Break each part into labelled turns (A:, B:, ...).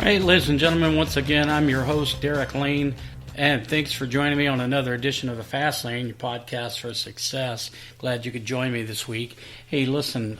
A: Hey, ladies and gentlemen, once again, I'm your host, Derek Lane, and thanks for joining me on another edition of the Fast Lane, your podcast for success. Glad you could join me this week. Hey, listen,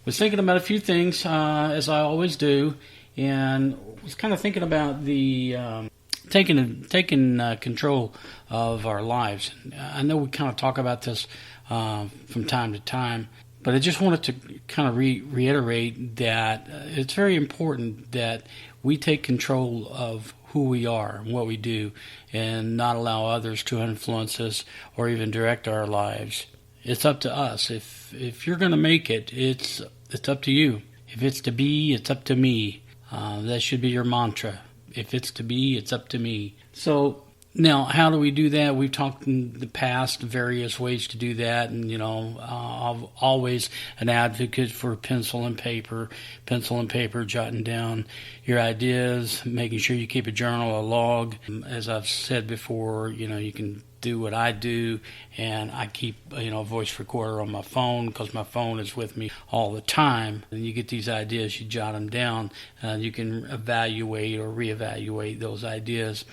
A: was thinking about a few things, as I always do, and was kind of thinking about the taking control of our lives. I know we kind of talk about this from time to time, but I just wanted to kind of reiterate that it's very important that we take control of who we are and what we do and not allow others to influence us or even direct our lives. It's up to us. If you're going to make it, it's up to you. If it's to be, it's up to me. That should be your mantra. If it's to be, it's up to me. So now, how do we do that? We've talked in the past various ways to do that, and I'm always an advocate for pencil and paper, jotting down your ideas, making sure you keep a journal, a log. As I've said before, you can do what I do, and I keep a voice recorder on my phone because my phone is with me all the time. And you get these ideas, you jot them down, you can evaluate or reevaluate those ideas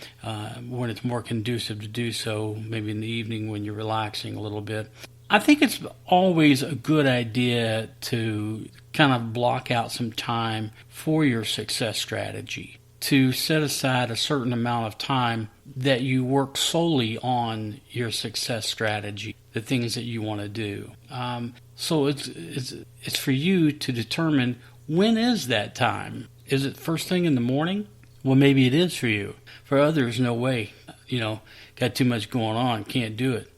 A: when it's more conducive to do so, maybe in the evening when you're relaxing a little bit. I think it's always a good idea to kind of block out some time for your success strategy, to set aside a certain amount of time that you work solely on your success strategy, the things that you want to do. So it's for you to determine, when is that time? Is it first thing in the morning? Well, maybe it is for you. For others, no way. Got too much going on, can't do it.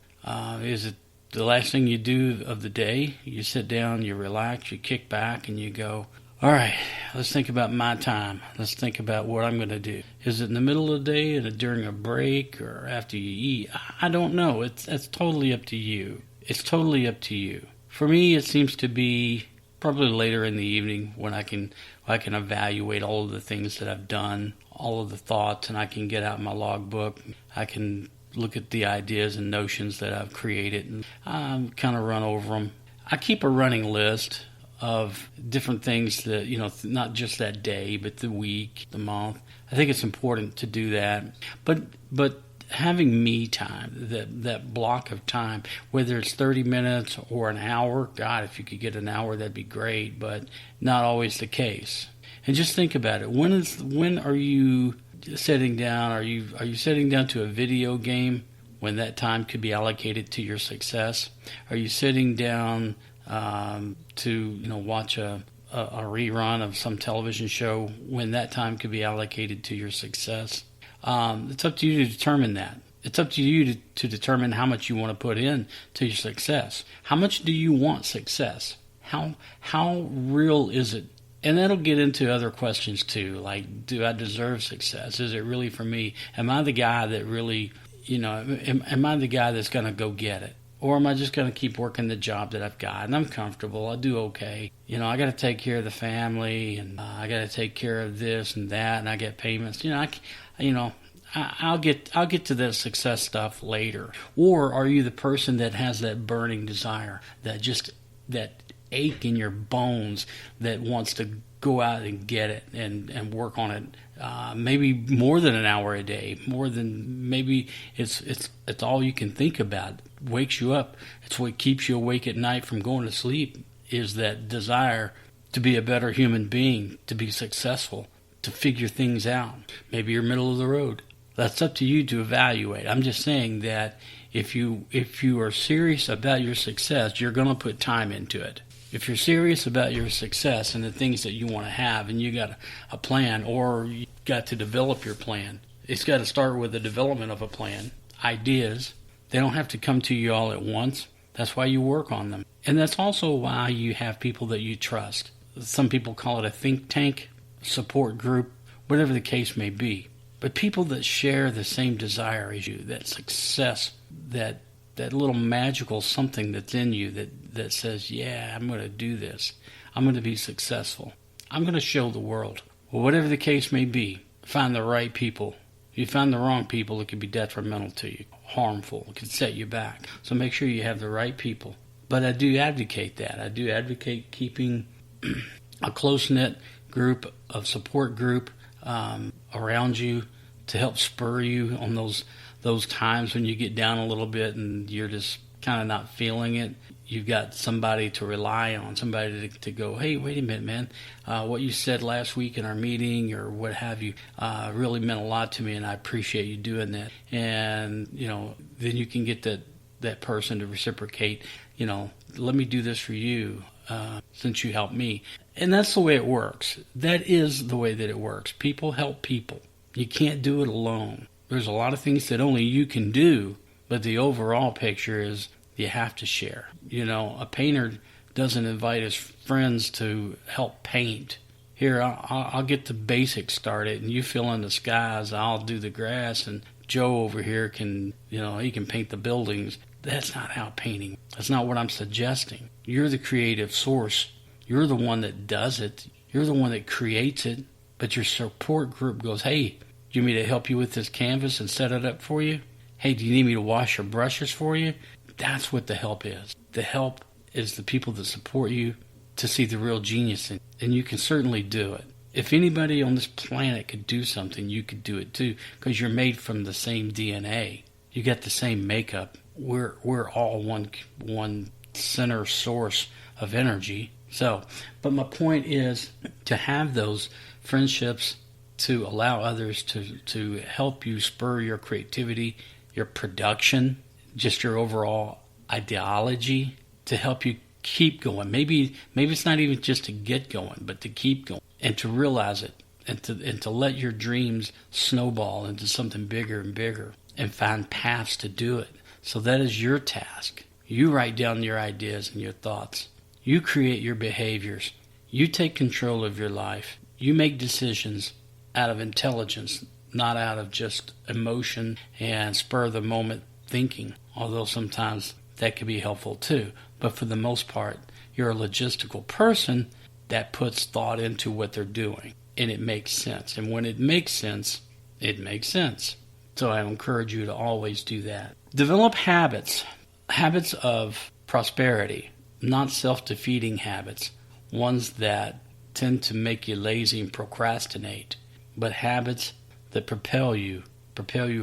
A: Is it the last thing you do of the day? You sit down, you relax, you kick back, and you go, all right, let's think about my time. Let's think about what I'm going to do. Is it in the middle of the day, during a break, or after you eat? I don't know. It's totally up to you. It's totally up to you. For me, it seems to be probably later in the evening when I can evaluate all of the things that I've done, all of the thoughts, and I can get out my logbook. I can look at the ideas and notions that I've created and kind of run over them. I keep a running list of different things that, not just that day, but the week, the month. I think it's important to do that. But having me time, that block of time, whether it's 30 minutes or an hour, God, if you could get an hour, that'd be great, but not always the case. And just think about it. When are you sitting down? Are you sitting down to a video game when that time could be allocated to your success? Are you sitting down to watch a rerun of some television show when that time could be allocated to your success? It's up to you to determine that. It's up to you to determine how much you want to put in to your success. How much do you want success? How real is it? And that'll get into other questions too, like, do I deserve success? Is it really for me? Am I the guy that really, am I the guy that's going to go get it? Or am I just going to keep working the job that I've got? And I'm comfortable. I do okay. I got to take care of the family, and I got to take care of this and that, and I get payments. I'll get to that success stuff later. Or are you the person that has that burning desire, that ache in your bones that wants to go out and get it and work on it? Maybe more than an hour a day, maybe it's all you can think about. Wakes you up. It's what keeps you awake at night from going to sleep, is that desire to be a better human being, to be successful, to figure things out. Maybe you're middle of the road. That's up to you to evaluate. I'm just saying that if you are serious about your success, you're going to put time into it. If you're serious about your success and the things that you want to have, and you got a plan, or you got to develop your plan, it's got to start with the development of a plan. Ideas, they don't have to come to you all at once. That's why you work on them. And that's also why you have people that you trust. Some people call it a think tank, support group, whatever the case may be. But people that share the same desire as you, that success, that little magical something that's in you that says, yeah, I'm going to do this. I'm going to be successful. I'm going to show the world. Well, whatever the case may be, find the right people. If you find the wrong people, it could be detrimental to you, harmful. It could set you back. So make sure you have the right people. But I do advocate that. I do advocate keeping a close-knit group, of support group, around you to help spur you on those times when you get down a little bit and you're just kind of not feeling it. You've got somebody to rely on, somebody to go, hey, wait a minute, man. What you said last week in our meeting or what have you really meant a lot to me, and I appreciate you doing that. And, then you can get that person to reciprocate, let me do this for you since you helped me. And that's the way it works. That is the way that it works. People help people. You can't do it alone. There's a lot of things that only you can do, but the overall picture is you have to share. A painter doesn't invite his friends to help paint. Here, I'll get the basics started, and you fill in the skies, I'll do the grass, and Joe over here can, he can paint the buildings. That's not how painting. That's not what I'm suggesting. You're the creative source. You're the one that does it. You're the one that creates it. But your support group goes, hey, do you want me to help you with this canvas and set it up for you? Hey, do you need me to wash your brushes for you? That's what the help is. The help is the people that support you to see the real genius in it. And you can certainly do it. If anybody on this planet could do something, you could do it too, because you're made from the same DNA. You got the same makeup. We're all one center source of energy. But my point is to have those friendships, to allow others to help you spur your creativity, your production, just your overall ideology, to help you keep going. Maybe it's not even just to get going, but to keep going and to realize it and to let your dreams snowball into something bigger and bigger and find paths to do it. So that is your task. You write down your ideas and your thoughts. You create your behaviors. You take control of your life. You make decisions out of intelligence, not out of just emotion and spur of the moment thinking, although sometimes that can be helpful too. But for the most part, you're a logistical person that puts thought into what they're doing, and it makes sense. And when it makes sense, it makes sense. So I encourage you to always do that. Develop habits of prosperity, not self-defeating habits, ones that tend to make you lazy and procrastinate, but habits that propel you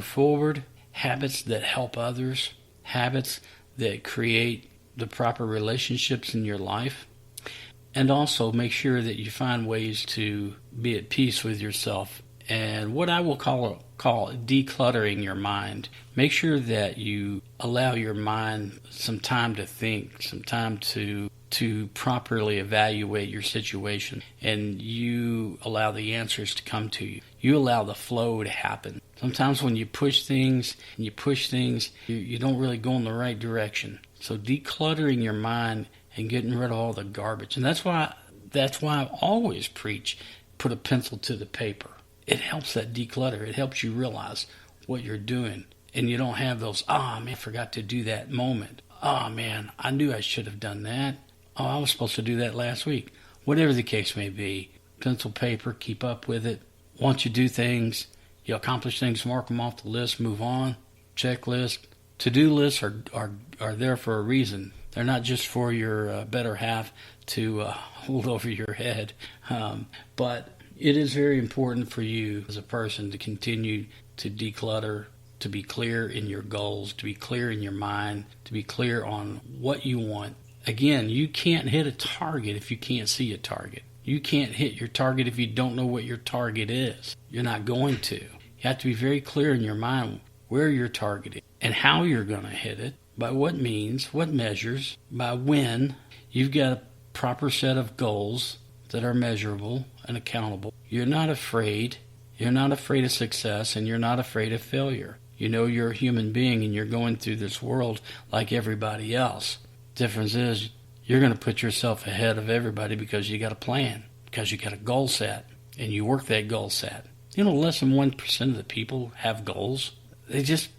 A: forward, habits that help others, habits that create the proper relationships in your life, and also make sure that you find ways to be at peace with yourself. And what I will call decluttering your mind. Make sure that you allow your mind some time to think, some time to properly evaluate your situation, and you allow the answers to come to you. You allow the flow to happen. Sometimes when you push things, you don't really go in the right direction. So decluttering your mind and getting rid of all the garbage. And that's why I always preach, put a pencil to the paper. It helps that declutter. It helps you realize what you're doing. And you don't have those, man, I forgot to do that moment. Man, I knew I should have done that. I was supposed to do that last week. Whatever the case may be, pencil, paper, keep up with it. Once you do things, you accomplish things, mark them off the list, move on. Checklist. To-do lists are there for a reason. They're not just for your better half to hold over your head. But it is very important for you as a person to continue to declutter, to be clear in your goals, to be clear in your mind, to be clear on what you want. Again, you can't hit a target if you can't see a target. You can't hit your target if you don't know what your target is. You're not going to. You have to be very clear in your mind where your target is and how you're going to hit it, by what means, what measures, by when. You've got a proper set of goals that are measurable and accountable. You're not afraid. You're not afraid of success, and you're not afraid of failure. You know you're a human being, and you're going through this world like everybody else. Difference is you're going to put yourself ahead of everybody because you got a plan, because you got a goal set, and you work that goal set. Less than 1% of the people have goals. They just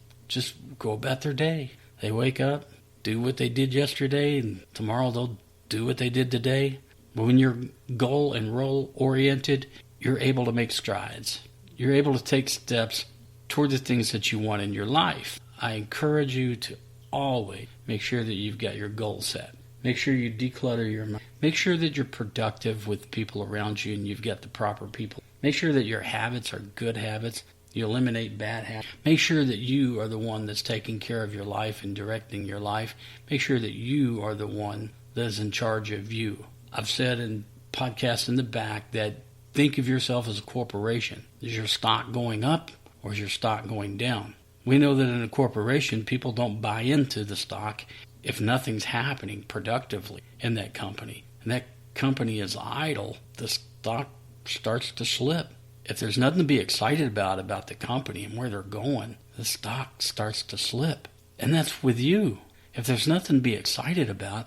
A: go about their day. They wake up, do what they did yesterday, and tomorrow they'll do what they did today. But when you're goal and role oriented, you're able to make strides. You're able to take steps toward the things that you want in your life. I encourage you to always make sure that you've got your goal set. Make sure you declutter your mind. Make sure that you're productive with people around you and you've got the proper people Make sure that your habits are good habits. You eliminate bad habits. Make sure that you are the one that's taking care of your life and directing your life. Make sure that you are the one that is in charge of you. I've said in podcasts in the back that think of yourself as a corporation. Is your stock going up or is your stock going down? We know that in a corporation, people don't buy into the stock if nothing's happening productively in that company. And that company is idle, the stock starts to slip. If there's nothing to be excited about the company and where they're going, the stock starts to slip. And that's with you. If there's nothing to be excited about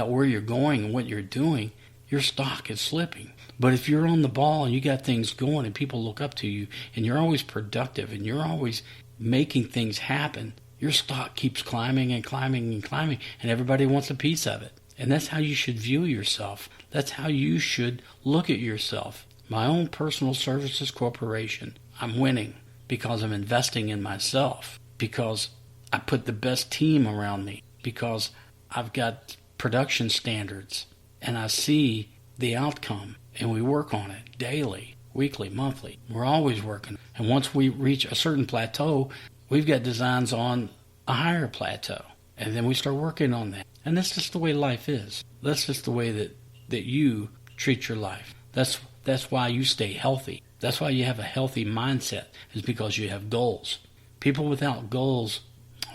A: where you're going and what you're doing, your stock is slipping. But if you're on the ball and you got things going and people look up to you and you're always productive and you're always making things happen, your stock keeps climbing and climbing and climbing, and everybody wants a piece of it. And that's how you should view yourself. That's how you should look at yourself. My own personal services corporation, I'm winning because I'm investing in myself, because I put the best team around me, because I've got production standards, and I see the outcome, and we work on it daily, weekly, monthly. We're always working. And once we reach a certain plateau, we've got designs on a higher plateau, and then we start working on that. And that's just the way life is. That's just the way that you treat your life. That's why you stay healthy. That's why you have a healthy mindset, is because you have goals. People without goals,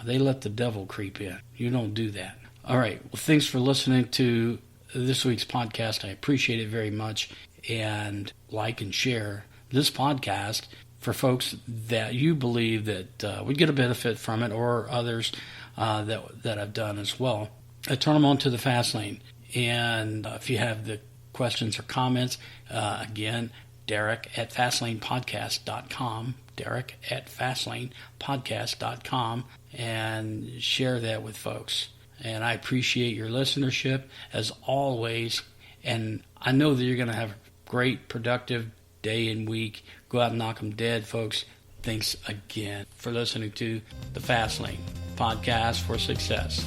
A: they let the devil creep in. You don't do that. All right. Well, thanks for listening to this week's podcast. I appreciate it very much. And like and share this podcast for folks that you believe that would get a benefit from it, or others that I've done as well. I turn them on to the Fast Lane. And if you have the questions or comments, again, Derek@FastlanePodcast.com, Derek@FastlanePodcast.com, and share that with folks. And I appreciate your listenership as always. And I know that you're going to have a great, productive day and week. Go out and knock them dead, folks. Thanks again for listening to the Fast Lane Podcast for Success.